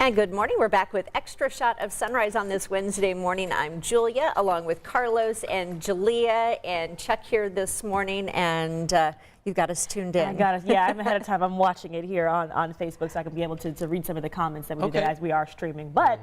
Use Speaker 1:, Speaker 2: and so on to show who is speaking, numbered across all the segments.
Speaker 1: And good morning. We're back with Extra Shot of Sunrise on this Wednesday morning. I'm Julia, along with Carlos and Julia and Chuck here this morning, and you've got us tuned in.
Speaker 2: I got us. Yeah, I'm ahead of time. I'm watching it here on Facebook, so I can be able to read some of the comments that we do as we are streaming. But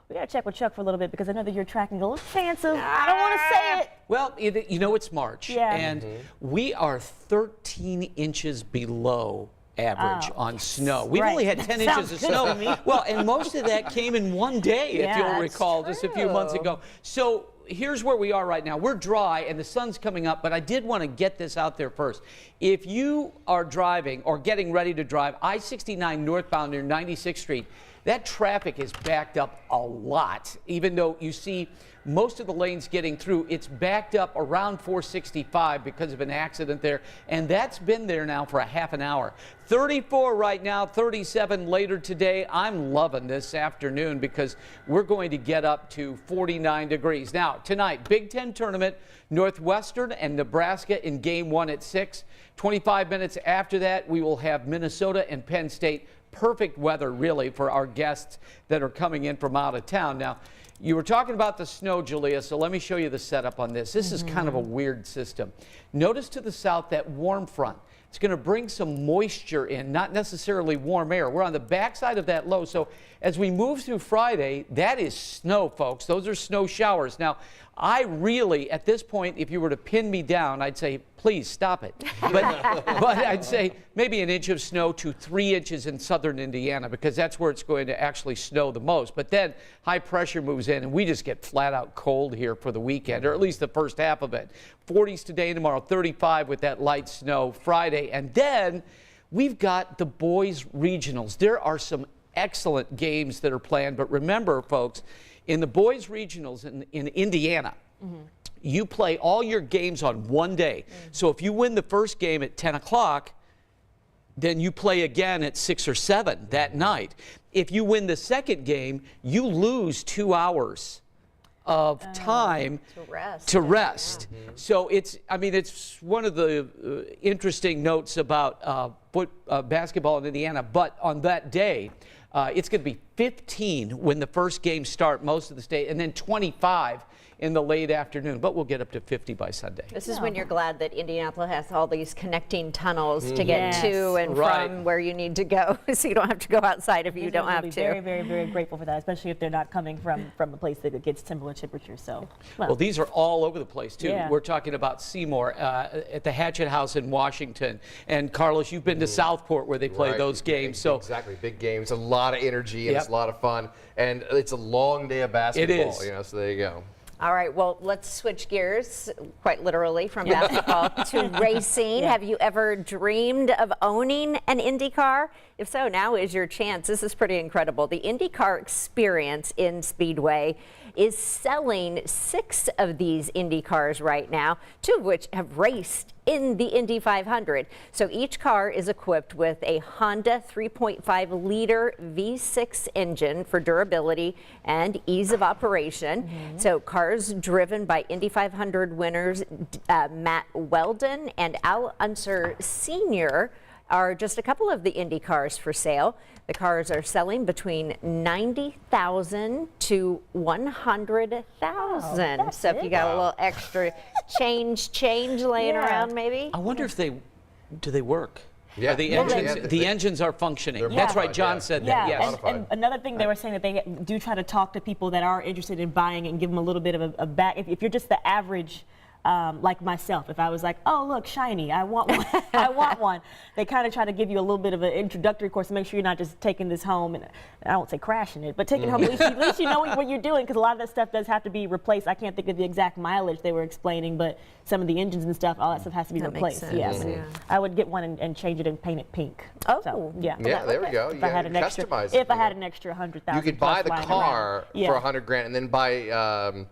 Speaker 2: we got to check with Chuck for a little bit because I know that you're tracking a little chance of, I don't want to say it.
Speaker 3: Well, you know, it's March, and we are 13 inches below average on snow. We've only had 10 inches of snow. Well, and most of that came in one day, if you'll recall, just a few months ago. So here's where we are right now. We're dry and the sun's coming up, but I did want to get this out there first. If you are driving or getting ready to drive I-69 northbound near 96th Street, that traffic is backed up a lot. Even though you see most of the lanes getting through, it's backed up around 465 because of an accident there, and that's been there now for a half an hour. 34 right now, 37 later today. I'm loving this afternoon because we're going to get up to 49 degrees. Now, tonight, Big Ten tournament, Northwestern and Nebraska in game 1 at 6. 25 minutes after that, we will have Minnesota and Penn State. Perfect weather, really, for our guests that are coming in from out of town. Now, you were talking about the snow, Julia, so let me show you the setup on this. This is kind of a weird system. Notice to the south that warm front. It's going to bring some moisture in, not necessarily warm air. We're on the backside of that low, so as we move through Friday, that is snow, folks. Those are snow showers. Now, I really, at this point, if you were to pin me down, I'd say, please stop it. But I'd say maybe an inch of snow to 3 inches in southern Indiana, because that's where it's going to actually snow the most. But then high pressure moves in, and we just get flat out cold here for the weekend, or at least the first half of it. 40s today and tomorrow, 35 with that light snow Friday. And then we've got the boys regionals. There are some excellent games that are planned, but remember, folks, in the boys regionals in Indiana, you play all your games on one day. So if you win the first game at 10 o'clock, then you play again at 6 or 7 that night. If you win the second game, you lose 2 hours of time to rest. So it's, I mean, it's one of the interesting notes about basketball in Indiana, but on that day, it's going to be 15 when the first games start, most of the state, and then 25 in the late afternoon, but we'll get up to 50 by Sunday.
Speaker 1: This is when you're glad that Indianapolis has all these connecting tunnels to get to and from where you need to go, so you don't have to go outside if you don't have to.
Speaker 2: Very, very, very grateful for that, especially if they're not coming from a place that gets similar temperatures. So,
Speaker 3: well, these are all over the place too. We're talking about Seymour at the Hatchet House in Washington, and Carlos, you've been to Southport where they play those games. So
Speaker 4: exactly, big games, a lot of energy, and it's a lot of fun, and it's a long day of basketball.
Speaker 3: It is.
Speaker 4: You know, so there you go.
Speaker 1: All right, well, let's switch gears, quite literally, from basketball to racing. Have you ever dreamed of owning an Indy car? If so, now is your chance. This is pretty incredible. The IndyCar experience in Speedway is selling 6 of these Indy cars right now, 2 of which have raced in the Indy 500. So each car is equipped with a Honda 3.5-liter V6 engine for durability and ease of operation. So cars driven by Indy 500 winners Matt Weldon and Al Unser Sr. are just a couple of the Indy cars for sale. The cars are selling between $90,000 to $100,000. So if you got a little extra change laying around, maybe.
Speaker 3: I wonder if do they work?
Speaker 4: Yeah,
Speaker 3: the engines are functioning. That's right, John said that. Yes.
Speaker 2: And another thing, they were saying that they do try to talk to people that are interested in buying and give them a little bit of a back. If you're just the average, like myself, if I was like, oh, look, shiny, I want one, I want one. They kind of try to give you a little bit of an introductory course to make sure you're not just taking this home, and I won't say crashing it, but taking it home, at least you know what you're doing, because a lot of that stuff does have to be replaced. I can't think of the exact mileage they were explaining, but some of the engines and stuff, all that stuff has to be replaced. Yes. I would get one and change it and paint it pink.
Speaker 1: Oh,
Speaker 2: so, yeah.
Speaker 4: Yeah, there we go.
Speaker 2: If I had an extra,
Speaker 4: customize
Speaker 2: I had an extra $100,000,
Speaker 4: you could buy the car for $100,000 and then buy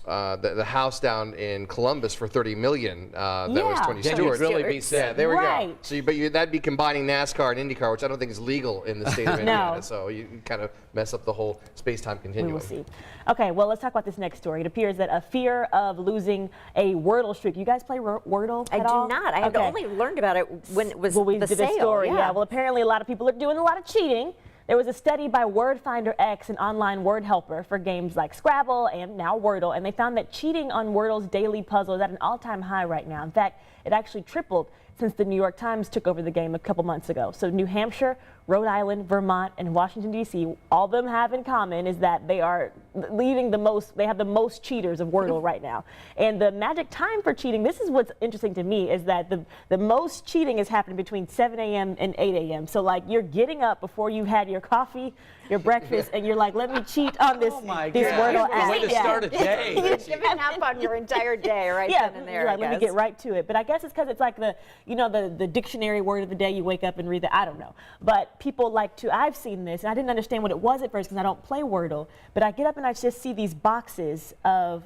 Speaker 4: the house down in Columbus for $30 million. That was Tony Stewart.
Speaker 3: Really be said.
Speaker 4: Yeah, there we go. So, that'd be combining NASCAR and IndyCar, which I don't think is legal in the state of Indiana. So you kind of mess up the whole space-time continuum.
Speaker 2: We will see. Okay, well, let's talk about this next story. It appears that a fear of losing a Wordle streak. You guys play Wordle at all?
Speaker 1: I do not. I have only learned about it when it was
Speaker 2: we
Speaker 1: the
Speaker 2: did
Speaker 1: sale.
Speaker 2: A story. Yeah. Well, apparently a lot of people are doing a lot of cheating. There was a study by Wordfinder X, an online word helper for games like Scrabble and now Wordle, and they found that cheating on Wordle's daily puzzle is at an all-time high right now. In fact, it actually tripled since the New York Times took over the game a couple months ago. So New Hampshire, Rhode Island, Vermont, and Washington, D.C., all of them have in common is that they are leading they have the most cheaters of Wordle right now. And the magic time for cheating, this is what's interesting to me, is that the most cheating is happening between 7 a.m. and 8 a.m. So like you're getting up before you've had your coffee, your breakfast, and you're like, let me cheat on this, Wordle app.
Speaker 3: Way to start a day.
Speaker 1: You're giving up on your entire day right then and there.
Speaker 2: Like, let me get right to it. But I guess it's because it's like the dictionary word of the day. You wake up and read that. I don't know. But people like to, I've seen this, and I didn't understand what it was at first because I don't play Wordle. But I get up and I just see these boxes of,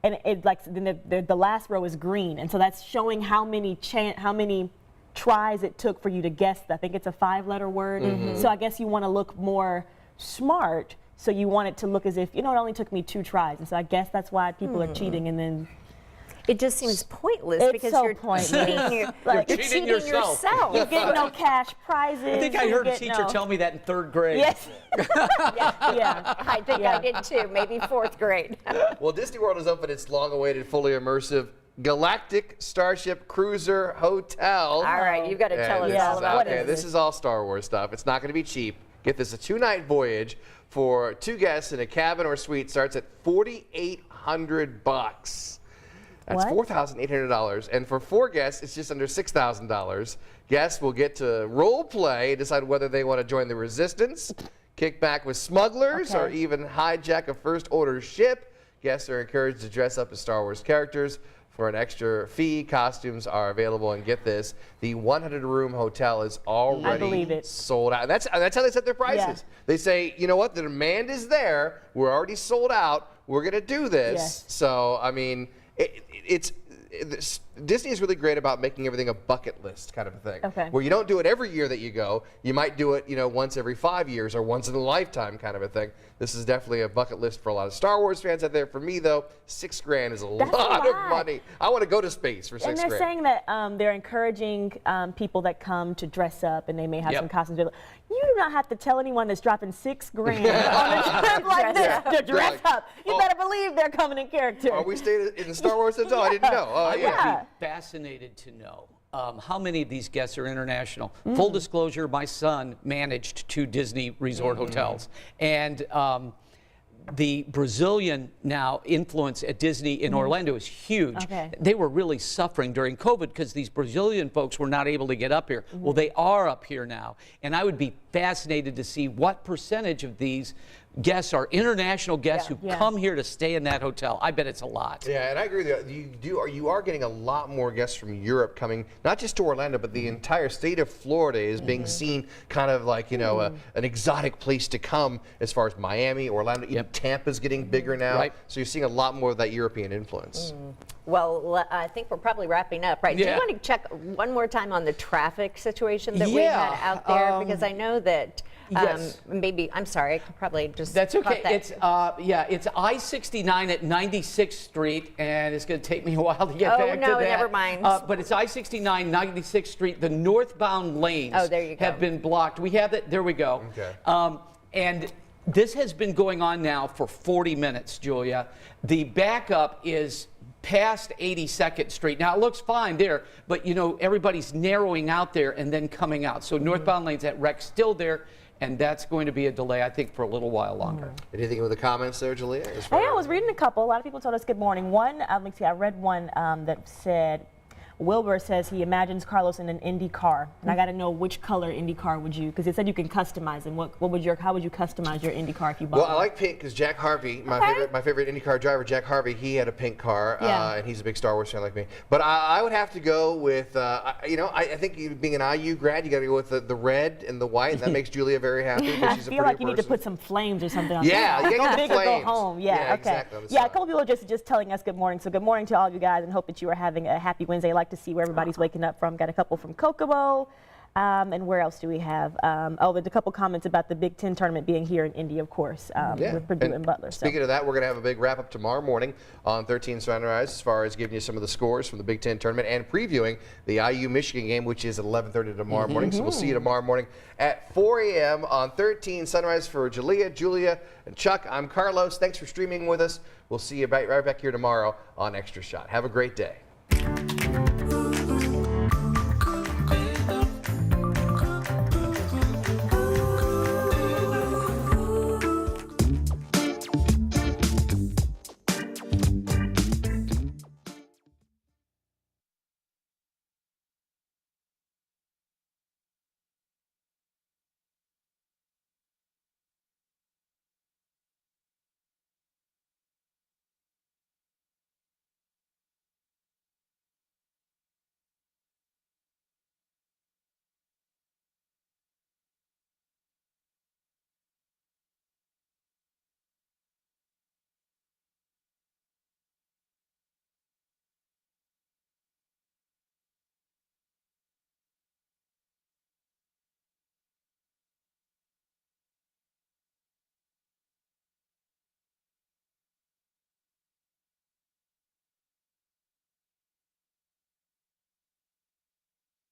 Speaker 2: and it like the last row is green, and so that's showing how many tries it took for you to guess. I think it's a 5-letter word. So I guess you want to look more smart. So you want it to look as if, it only took me 2 tries. And so I guess that's why people are cheating, and then
Speaker 1: it just seems pointless because
Speaker 2: so
Speaker 1: you're cheating yourself.
Speaker 2: You get no cash prizes.
Speaker 3: I think I heard a teacher tell me that in 3rd grade.
Speaker 2: Yes.
Speaker 1: I think I did too, maybe 4th grade.
Speaker 4: Well, Disney World has opened its long-awaited, fully immersive Galactic Starship Cruiser Hotel.
Speaker 1: All right, you've got to tell us all about it.
Speaker 4: This is all Star Wars stuff. It's not going to be cheap. Get this, a 2-night voyage for 2 guests in a cabin or suite starts at $4,800. That's $4,800. And for 4 guests, it's just under $6,000. Guests will get to role play, decide whether they want to join the Resistance, kick back with smugglers, or even hijack a First Order ship. Guests are encouraged to dress up as Star Wars characters. For an extra fee, costumes are available, and get this, the 100-room hotel is already sold out. And that's how they set their prices. They say, you know what, the demand is there. We're already sold out. We're going to do this. So, I mean, Disney is really great about making everything a bucket list kind of a thing. Where you don't do it every year that you go. You might do it, once every 5 years or once in a lifetime kind of a thing. This is definitely a bucket list for a lot of Star Wars fans out there. For me, though, $6 grand is a lot of money. I want to go to space for $6 grand.
Speaker 2: And they're saying that they're encouraging people that come to dress up, and they may have some costumes. You do not have to tell anyone that's dropping $6 grand on a trip like this to dress up. You better believe they're coming in character.
Speaker 4: Are we staying in the Star Wars hotel? I didn't know.
Speaker 3: I would be fascinated to know how many of these guests are international. Full disclosure, my son managed 2 Disney resort hotels. And the Brazilian influence at Disney in Orlando is huge. They were really suffering during COVID because these Brazilian folks were not able to get up here. Well, they are up here now. And I would be fascinated to see what percentage of these guests are international guests who come here to stay in that hotel. I bet it's a lot.
Speaker 4: Yeah, and I agree with you. You are getting a lot more guests from Europe coming, not just to Orlando, but the entire state of Florida is being seen kind of like, an exotic place to come as far as Miami, Orlando. Even Tampa's getting bigger now. So you're seeing a lot more of that European influence.
Speaker 1: Well, I think we're probably wrapping up, right? Do you want to check one more time on the traffic situation that we had out there? Because I know that maybe, I'm sorry, I could probably just
Speaker 3: That's okay. It's it's I-69 at 96th Street, and it's going to take me a while to get back to that.
Speaker 1: Oh, no, never mind.
Speaker 3: But it's I-69, 96th Street. The northbound lanes have been blocked. We have it. There we go. And this has been going on now for 40 minutes, Julia. The backup is past 82nd Street. Now, it looks fine there, but, everybody's narrowing out there and then coming out. So northbound lanes at Rec still there, and that's going to be a delay, I think, for a little while longer.
Speaker 4: Anything with the comments there, Julia?
Speaker 2: I was reading a couple. A lot of people told us good morning. One, let me see, I read one that said, Wilbur says he imagines Carlos in an Indy car, and I got to know which color Indy car would you, because it said you can customize them. How would you customize your Indy car if you bought one?
Speaker 4: Well, I like pink because Jack Harvey, my favorite IndyCar driver, Jack Harvey, he had a pink car, and he's a big Star Wars fan like me. But I would have to go with, I think being an IU grad, you got to go with the red and the white. And that makes Julia very happy because she's a pretty
Speaker 2: I feel like you need to put some flames or something on
Speaker 4: there.
Speaker 2: Go
Speaker 4: get
Speaker 2: big
Speaker 4: the flames.
Speaker 2: Or go home.
Speaker 4: Exactly.
Speaker 2: A couple people are just telling us good morning. So good morning to all of you guys, and hope that you are having a happy Wednesday. I like to see where everybody's waking up from. Got a couple from Kokomo. And where else do we have? Oh, there's a couple comments about the Big Ten tournament being here in Indy, of course, with Purdue and Butler.
Speaker 4: Speaking of that, we're going to have a big wrap-up tomorrow morning on 13 Sunrise as far as giving you some of the scores from the Big Ten tournament and previewing the IU-Michigan game, which is at 11:30 tomorrow morning. So we'll see you tomorrow morning at 4 a.m. on 13 Sunrise. For Jalea, Julia, and Chuck, I'm Carlos. Thanks for streaming with us. We'll see you right back here tomorrow on Extra Shot. Have a great day.